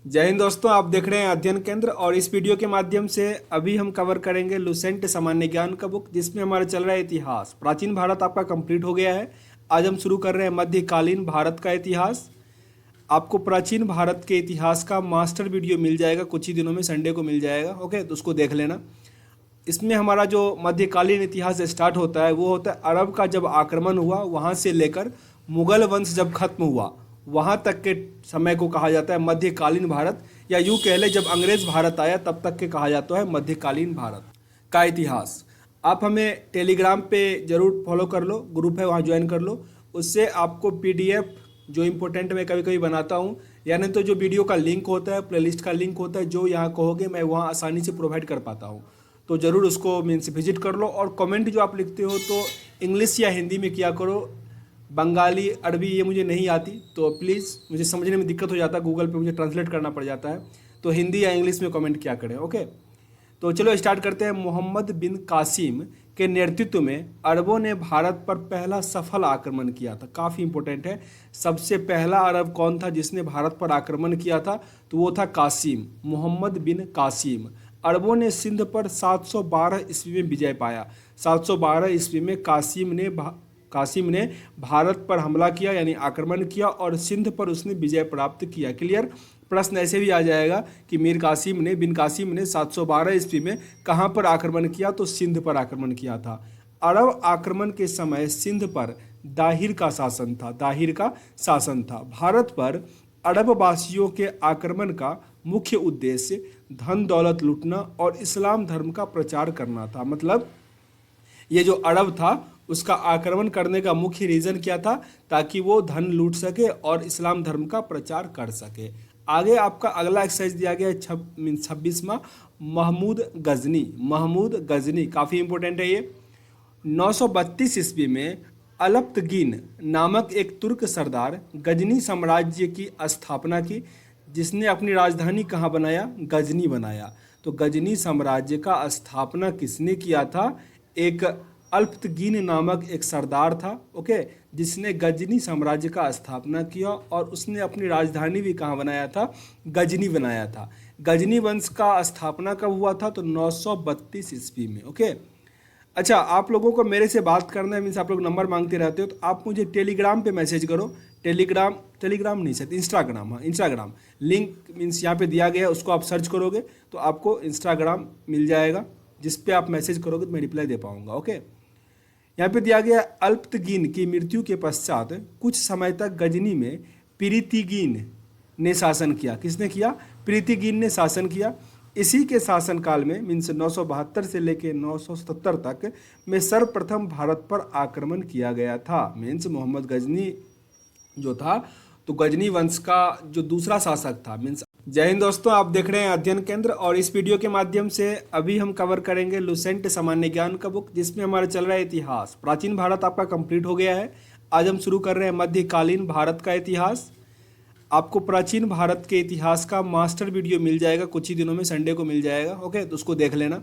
जय हिंद दोस्तों, आप देख रहे हैं अध्ययन केंद्र। और इस वीडियो के माध्यम से अभी हम कवर करेंगे लुसेंट सामान्य ज्ञान का बुक, जिसमें हमारा चल रहा है इतिहास। प्राचीन भारत आपका कंप्लीट हो गया है। आज हम शुरू कर रहे हैं मध्यकालीन भारत का इतिहास। आपको प्राचीन भारत के इतिहास का मास्टर वीडियो मिल जाएगा, कुछ ही दिनों में संडे को मिल जाएगा। ओके, तो उसको देख लेना। इसमें हमारा जो मध्यकालीन इतिहास स्टार्ट होता है वो होता है अरब का जब आक्रमण हुआ, वहाँ से लेकर मुगल वंश जब खत्म हुआ वहाँ तक के समय को कहा जाता है मध्यकालीन भारत, या यूँ कह ले जब अंग्रेज भारत आया तब तक के कहा जाता है मध्यकालीन भारत का इतिहास। आप हमें टेलीग्राम पे ज़रूर फॉलो कर लो, ग्रुप है वहाँ ज्वाइन कर लो। उससे आपको पीडीएफ जो इम्पोर्टेंट मैं कभी कभी बनाता हूँ, यानी तो जो वीडियो का लिंक होता है, प्लेलिस्ट का लिंक होता है, जो यहाँ कहोगे मैं वहाँ आसानी से प्रोवाइड कर पाता हूँ। तो ज़रूर उसको मीन्स विजिट कर लो। और कमेंट जो आप लिखते हो तो इंग्लिश या हिंदी में किया करो। बंगाली अरबी ये मुझे नहीं आती, तो प्लीज़, मुझे समझने में दिक्कत हो जाता है, गूगल पे मुझे ट्रांसलेट करना पड़ जाता है। तो हिंदी या इंग्लिश में कमेंट किया करें। ओके, तो चलो स्टार्ट करते हैं। मोहम्मद बिन कासिम के नेतृत्व में अरबों ने भारत पर पहला सफल आक्रमण किया था। काफ़ी इंपॉर्टेंट है। सबसे पहला अरब कौन था जिसने भारत पर आक्रमण किया था? तो वो था कासिम, मोहम्मद बिन कासिम। अरबों ने सिंध पर 712 ईस्वी में विजय पाया। 712 ईस्वी में कासिम ने भारत पर हमला किया, यानी आक्रमण किया, और सिंध पर उसने विजय प्राप्त किया। क्लियर? प्रश्न ऐसे भी आ जाएगा कि बिन कासिम ने 712 ईस्वी में कहाँ पर आक्रमण किया? तो सिंध पर आक्रमण किया था। अरब आक्रमण के समय सिंध पर दाहिर का शासन था। दाहिर का शासन था। भारत पर अरब वासियों के आक्रमण का मुख्य उद्देश्य धन दौलत लूटना और इस्लाम धर्म का प्रचार करना था। मतलब ये जो अरब था उसका आक्रमण करने का मुख्य रीज़न क्या था? ताकि वो धन लूट सके और इस्लाम धर्म का प्रचार कर सके। आगे आपका अगला एक्सरसाइज दिया गया है 26वां, महमूद गजनी। काफ़ी इंपॉर्टेंट है ये। 932 ईस्वी में अलप्तगीन नामक एक तुर्क सरदार गजनी साम्राज्य की स्थापना की, जिसने अपनी राजधानी कहाँ बनाया? गजनी बनाया। तो गजनी साम्राज्य का स्थापना किसने किया था? एक अल्पतगीन नामक एक सरदार था। ओके, जिसने गजनी साम्राज्य का स्थापना किया, और उसने अपनी राजधानी भी कहाँ बनाया था? गजनी बनाया था। गजनी वंश का स्थापना कब हुआ था? तो 932 ईस्वी में। ओके, अच्छा, आप लोगों को मेरे से बात करना है, मीन्स आप लोग नंबर मांगते रहते हो, तो आप मुझे टेलीग्राम पे मैसेज करो। टेलीग्राम नहीं सर, इंस्टाग्राम। हाँ, इंस्टाग्राम लिंक मीन्स यहाँ पे दिया गया है, उसको आप सर्च करोगे तो आपको इंस्टाग्राम मिल जाएगा, जिस पे आप मैसेज करोगे तो मैं रिप्लाई दे पाऊँगा। ओके, यहाँ पे दिया गया अल्पतगीन की मृत्यु के पश्चात कुछ समय तक गजनी में प्रीतिगीन ने शासन किया। किसने किया? प्रीतिगीन ने शासन किया। इसी के शासनकाल में मीन्स 972 से लेकर 977 तक में सर्वप्रथम भारत पर आक्रमण किया गया था। मीन्स मोहम्मद गजनी जो था, तो गजनी वंश का जो दूसरा शासक था। मीन्स जय हिंद दोस्तों, आप देख रहे हैं अध्ययन केंद्र। और इस वीडियो के माध्यम से अभी हम कवर करेंगे लुसेंट सामान्य ज्ञान का बुक, जिसमें हमारा चल रहा है इतिहास। प्राचीन भारत आपका कंप्लीट हो गया है। आज हम शुरू कर रहे हैं मध्यकालीन भारत का इतिहास। आपको प्राचीन भारत के इतिहास का मास्टर वीडियो मिल जाएगा, कुछ ही दिनों में संडे को मिल जाएगा। ओके, तो उसको देख लेना।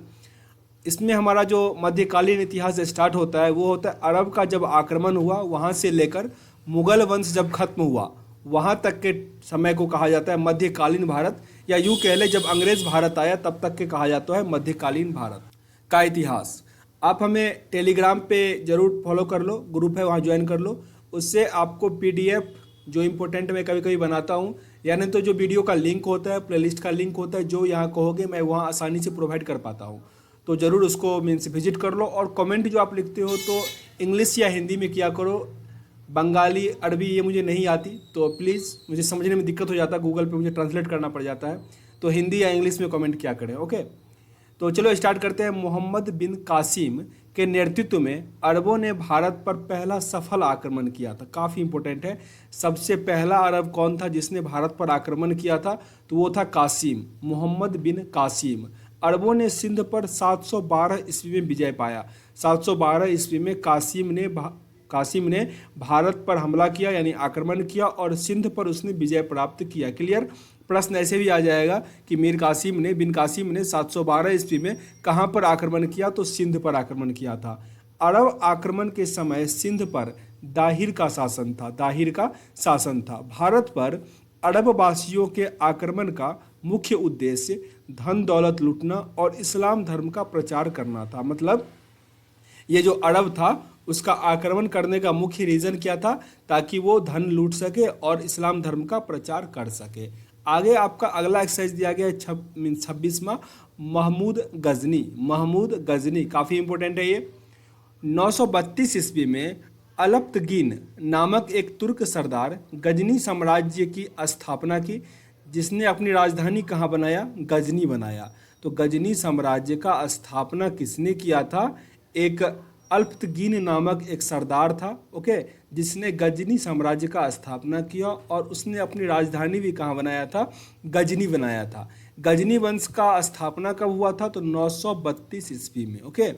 इसमें हमारा जो मध्यकालीन इतिहास स्टार्ट होता है वो होता है अरब का जब आक्रमण हुआ, वहाँ से लेकर मुगल वंश जब खत्म हुआ वहाँ तक के समय को कहा जाता है मध्यकालीन भारत, या यूँ कह ले जब अंग्रेज भारत आया तब तक के कहा जाता है मध्यकालीन भारत का इतिहास। आप हमें टेलीग्राम पे ज़रूर फॉलो कर लो, ग्रुप है वहाँ ज्वाइन कर लो। उससे आपको पीडीएफ जो इम्पोर्टेंट मैं कभी कभी बनाता हूँ, यानी तो जो वीडियो का लिंक होता है, प्लेलिस्ट का लिंक होता है, जो यहाँ कहोगे मैं वहाँ आसानी से प्रोवाइड कर पाता हूँ। तो ज़रूर उसको मीन्स विजिट कर लो। और कमेंट जो आप लिखते हो तो इंग्लिश या हिंदी में किया करो। बंगाली अरबी ये मुझे नहीं आती, तो प्लीज़, मुझे समझने में दिक्कत हो जाता है, गूगल पे मुझे ट्रांसलेट करना पड़ जाता है। तो हिंदी या इंग्लिश में कमेंट किया करें। ओके, तो चलो स्टार्ट करते हैं। मोहम्मद बिन कासिम के नेतृत्व में अरबों ने भारत पर पहला सफल आक्रमण किया था। काफ़ी इंपॉर्टेंट है। सबसे पहला अरब कौन था जिसने भारत पर आक्रमण किया था? तो वो था कासिम, मोहम्मद बिन कासिम। अरबों ने सिंध पर 712 ईस्वी में विजय पाया। 712 ईस्वी में कासिम ने भारत पर हमला किया, यानी आक्रमण किया, और सिंध पर उसने विजय प्राप्त किया। क्लियर? प्रश्न ऐसे भी आ जाएगा कि बिन कासिम ने 712 ईस्वी में कहाँ पर आक्रमण किया? तो सिंध पर आक्रमण किया था। अरब आक्रमण के समय सिंध पर दाहिर का शासन था। दाहिर का शासन था। भारत पर अरब वासियों के आक्रमण का मुख्य उद्देश्य धन दौलत लूटना और इस्लाम धर्म का प्रचार करना था। मतलब ये जो अरब था उसका आक्रमण करने का मुख्य रीज़न क्या था, ताकि वो धन लूट सके और इस्लाम धर्म का प्रचार कर सके। आगे आपका अगला एक्सरसाइज दिया गया है 26वां, महमूद गजनी। महमूद गजनी काफ़ी इंपॉर्टेंट है ये। 932 ईस्वी में अलप्तगीन नामक एक तुर्क सरदार गजनी साम्राज्य की स्थापना की, जिसने अपनी राजधानी कहाँ बनाया, गजनी बनाया। तो गजनी साम्राज्य का स्थापना किसने किया था, एक अल्पतगीन नामक एक सरदार था, ओके, जिसने गजनी साम्राज्य का स्थापना किया और उसने अपनी राजधानी भी कहाँ बनाया था, गजनी बनाया था। गजनी वंश का स्थापना कब हुआ था, तो 932 ईस्वी में, ओके।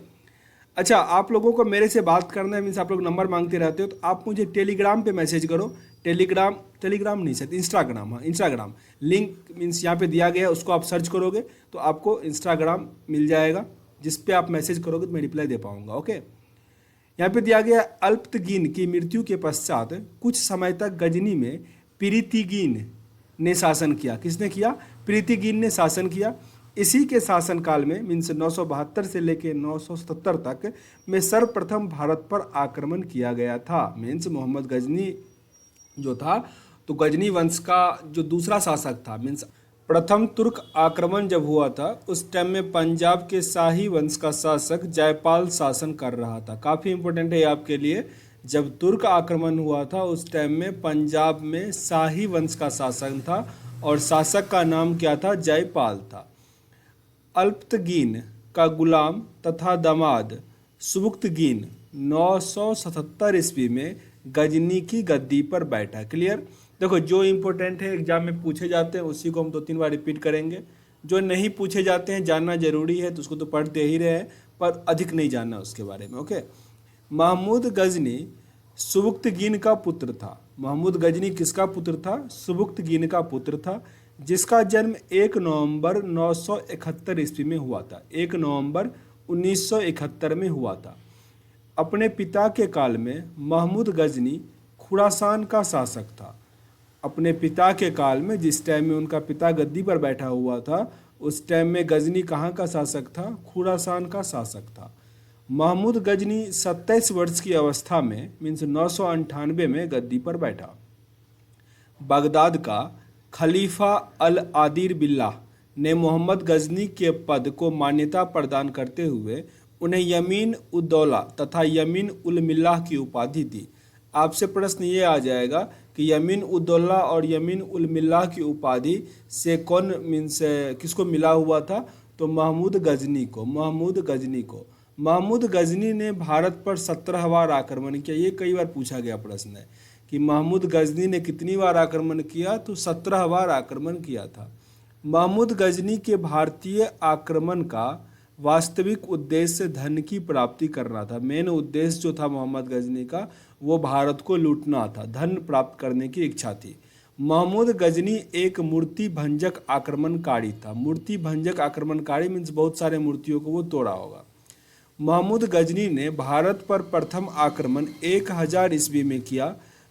अच्छा, आप लोगों को मेरे से बात करना है, मीन्स आप लोग नंबर मांगते रहते हो, तो आप मुझे टेलीग्राम पे मैसेज करो। टेलीग्राम नहीं सर, इंस्टाग्राम, हाँ इंस्टाग्राम लिंक मीन्स यहाँ पे दिया गया है, उसको आप सर्च करोगे तो आपको इंस्टाग्राम मिल जाएगा, जिस पे आप मैसेज करोगे तो मैं रिप्लाई दे पाऊँगा, ओके। यहाँ पे दिया गया अल्पतगीन की मृत्यु के पश्चात कुछ समय तक गजनी में प्रीतिगीन ने शासन किया। किसने किया, प्रीतिगीन ने शासन किया। इसी के शासनकाल में मीन्स 972 से लेकर 977 तक में सर्वप्रथम भारत पर आक्रमण किया गया था। मीन्स मोहम्मद गजनी जो था, तो गजनी वंश का जो दूसरा शासक था, मीन्स प्रथम तुर्क आक्रमण जब हुआ था उस टाइम में पंजाब के शाही वंश का शासक जयपाल शासन कर रहा था। काफ़ी इंपॉर्टेंट है आपके लिए। जब तुर्क आक्रमण हुआ था उस टाइम में पंजाब में शाही वंश का शासन था और शासक का नाम क्या था, जयपाल था। अल्पतगीन का गुलाम तथा दामाद सुबुक्तगीन 977 ईस्वी में गजनी की गद्दी पर बैठा। क्लियर। देखो, जो इम्पोर्टेंट है एग्जाम में पूछे जाते हैं उसी को हम 2-3 बार रिपीट करेंगे। जो नहीं पूछे जाते हैं, जानना जरूरी है तो उसको तो पढ़ते ही रहे हैं, पर अधिक नहीं जानना उसके बारे में, ओके। महमूद गजनी सुबुक्तगीन का पुत्र था। महमूद गजनी किसका पुत्र था, सुबुक्तगीन का पुत्र था, जिसका जन्म 1 नवंबर 971 ईस्वी में हुआ था। 1 नवंबर 1971 में हुआ था। अपने पिता के काल में महमूद गजनी खुरासान का शासक था। अपने पिता के काल में, जिस टाइम में उनका पिता गद्दी पर बैठा हुआ था, उस टाइम में गजनी कहाँ का शासक था, खुरासान का शासक था। महमूद गजनी 27 वर्ष की अवस्था में मीन्स 998 में गद्दी पर बैठा। बगदाद का खलीफा अल आदिर बिल्लाह ने मोहम्मद गजनी के पद को मान्यता प्रदान करते हुए उन्हें यमीन उद्दौला तथा यमीन उल मिल्लाह की उपाधि दी। आपसे प्रश्न ये आ जाएगा कि यमीन उद्दौला और यमीन उल मिल्लाह की उपाधि से कौन मीन्स किसको मिला हुआ था, तो महमूद गजनी को। महमूद गजनी ने भारत पर 17 बार आक्रमण किया। ये कई बार पूछा गया प्रश्न है कि महमूद गजनी ने कितनी बार आक्रमण किया, तो 17 बार आक्रमण किया था। महमूद गजनी के भारतीय आक्रमण का वास्तविक उद्देश्य धन की प्राप्ति करना था। मेन उद्देश्य जो था मोहम्मद गजनी का, वो भारत को लूटना था, धन प्राप्त करने की इच्छा थी। महमूद गजनी एक मूर्ति भंजक आक्रमणकारी था। मूर्ति भंजक आक्रमणकारी मीन्स बहुत सारे मूर्तियों को वो तोड़ा होगा। महमूद गजनी ने भारत पर प्रथम आक्रमण 1000 ईस्वी में किया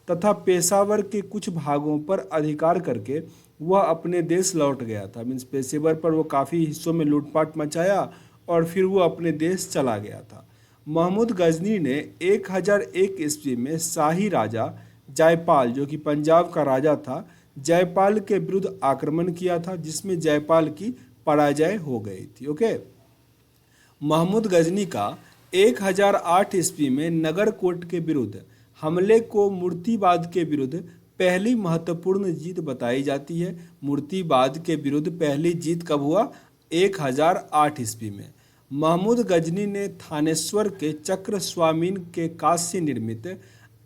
तथा पेशावर के कुछ भागों पर अधिकार करके वह अपने देश लौट गया था। मीन्स पेशेवर पर वो काफ़ी हिस्सों में लूटपाट मचाया और फिर वो अपने देश चला गया था। महमूद गजनी ने 1001 ईस्वी में शाही राजा जयपाल, जो कि पंजाब का राजा था, जयपाल के विरुद्ध आक्रमण किया था, जिसमें जयपाल की पराजय हो गई थी, ओके। महमूद गजनी का 1008 ईस्वी में नगरकोट के विरुद्ध हमले को मूर्तिवाद के विरुद्ध पहली महत्वपूर्ण जीत बताई जाती है। मूर्तिवाद के विरुद्ध पहली जीत कब हुआ, 1008 ईस्वी में। महमूद गजनी ने थानेश्वर के चक्र स्वामीन के कांस्य निर्मित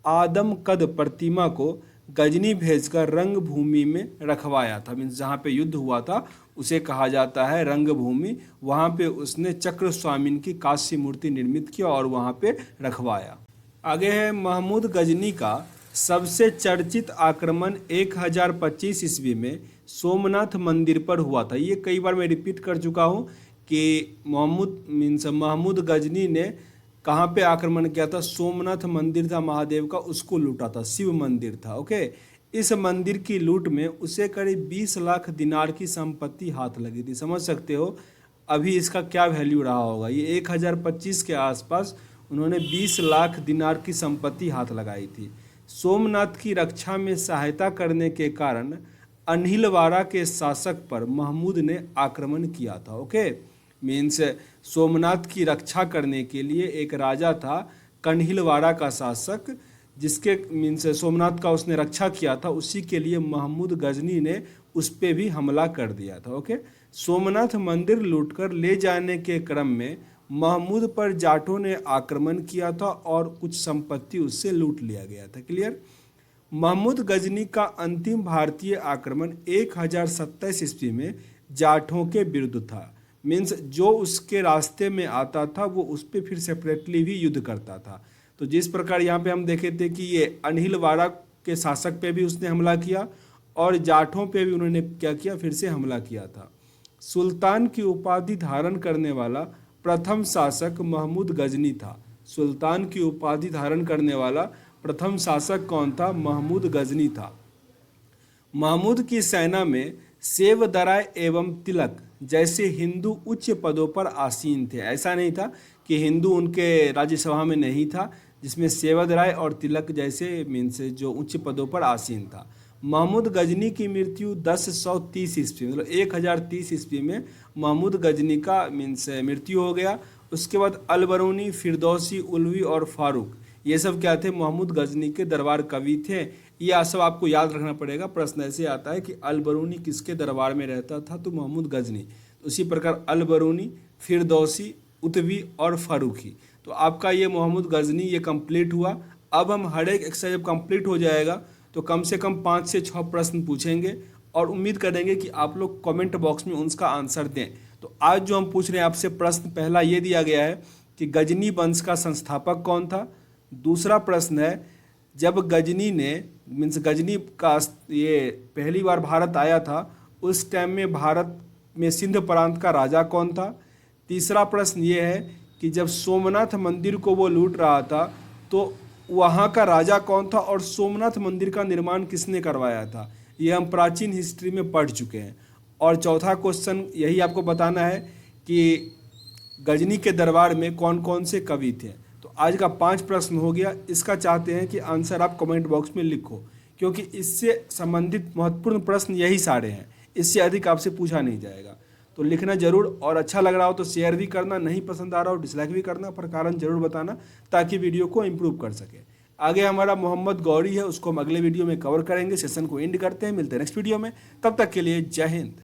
आदमकद प्रतिमा को गजनी भेजकर रंगभूमि में रखवाया था। मीन्स जहाँ पे युद्ध हुआ था उसे कहा जाता है रंगभूमि। वहाँ पे उसने चक्र स्वामीन की कांस्य मूर्ति निर्मित किया और वहाँ पे रखवाया। आगे है महमूद गजनी का सबसे चर्चित आक्रमण 1025 ईस्वी में सोमनाथ मंदिर पर हुआ था। ये कई बार मैं रिपीट कर चुका हूँ कि महमूद गजनी ने कहाँ पे आक्रमण किया था, सोमनाथ मंदिर था महादेव का, उसको लूटा था, शिव मंदिर था, ओके। इस मंदिर की लूट में उसे करीब 20 लाख दिनार की संपत्ति हाथ लगी थी। समझ सकते हो अभी इसका क्या वैल्यू रहा होगा। ये 1025 के आसपास उन्होंने 20 लाख दिनार की संपत्ति हाथ लगाई थी। सोमनाथ की रक्षा में सहायता करने के कारण अनिलवाड़ा के शासक पर महमूद ने आक्रमण किया था। ओके, मीन्स सोमनाथ की रक्षा करने के लिए एक राजा था कन्हिलवाड़ा का शासक, जिसके मीन्स सोमनाथ का उसने रक्षा किया था, उसी के लिए महमूद गजनी ने उस पर भी हमला कर दिया था। ओके, सोमनाथ मंदिर लूटकर ले जाने के क्रम में महमूद पर जाटों ने आक्रमण किया था और कुछ संपत्ति उससे लूट लिया गया था। क्लियर। महमूद गजनी का अंतिम भारतीय आक्रमण 1027 ईस्वी में जाटों के विरुद्ध था। मीन्स जो उसके रास्ते में आता था वो उस पर फिर सेपरेटली भी युद्ध करता था। तो जिस प्रकार यहाँ पे हम देखे थे कि ये अनिलवाड़ा के शासक पे भी उसने हमला किया और जाठों पे भी उन्होंने क्या किया, फिर से हमला किया था। सुल्तान की उपाधि धारण करने वाला प्रथम शासक महमूद गजनी था। सुल्तान की उपाधि धारण करने वाला प्रथम शासक कौन था? महमूद गजनी था। महमूद की सेना में सेवदराय एवं तिलक जैसे हिंदू उच्च पदों पर आसीन थे। ऐसा नहीं था कि हिंदू उनके राज्यसभा में नहीं था, जिसमें सेवदराय और तिलक जैसे मीन्स जो उच्च पदों पर आसीन था। महमूद गजनी की मृत्यु 1030 ईस्वी मतलब 1030 ईस्वी में महमूद गजनी का मीन्स मृत्यु हो गया। उसके बाद अलबरूनी, फिरदौसी, उलवी और फारूक ये सब क्या थे? महमूद गजनी के दरबार कवि थे। ये सब आपको याद रखना पड़ेगा। प्रश्न ऐसे आता है कि अलबरूनी किसके दरबार में रहता था? तो महमूद गजनी। उसी प्रकार अलबरूनी, फिरदौसी, उतवी और फारूकी। तो आपका ये महमूद गजनी ये कंप्लीट हुआ। अब हम हर एक एक्सरसाइज जब कंप्लीट हो जाएगा तो कम से कम 5 से 6 प्रश्न पूछेंगे और उम्मीद करेंगे कि आप लोग कमेंट बॉक्स में उसका आंसर दें। तो आज जो हम पूछ रहे हैं आपसे प्रश्न, पहला ये दिया गया है कि गजनी वंश का संस्थापक कौन था। दूसरा प्रश्न है जब गजनी ने मीन्स गजनी का ये पहली बार भारत आया था उस टाइम में भारत में सिंध प्रांत का राजा कौन था। तीसरा प्रश्न ये है कि जब सोमनाथ मंदिर को वो लूट रहा था तो वहाँ का राजा कौन था और सोमनाथ मंदिर का निर्माण किसने करवाया था। ये हम प्राचीन हिस्ट्री में पढ़ चुके हैं। और चौथा क्वेश्चन यही आपको बताना है कि गजनी के दरबार में कौन कौन से कवि थे। तो आज का 5 प्रश्न हो गया। इसका चाहते हैं कि आंसर आप कमेंट बॉक्स में लिखो, क्योंकि इससे संबंधित महत्वपूर्ण प्रश्न यही सारे हैं। इससे अधिक आपसे पूछा नहीं जाएगा। तो लिखना जरूर, और अच्छा लग रहा हो तो शेयर भी करना, नहीं पसंद आ रहा हो डिसलाइक भी करना, पर कारण जरूर बताना ताकि वीडियो को इम्प्रूव कर सके। आगे हमारा मोहम्मद गौरी है, उसको हम अगले वीडियो में कवर करेंगे। सेशन को एंड करते हैं, मिलते हैं नेक्स्ट वीडियो में। तब तक के लिए जय हिंद।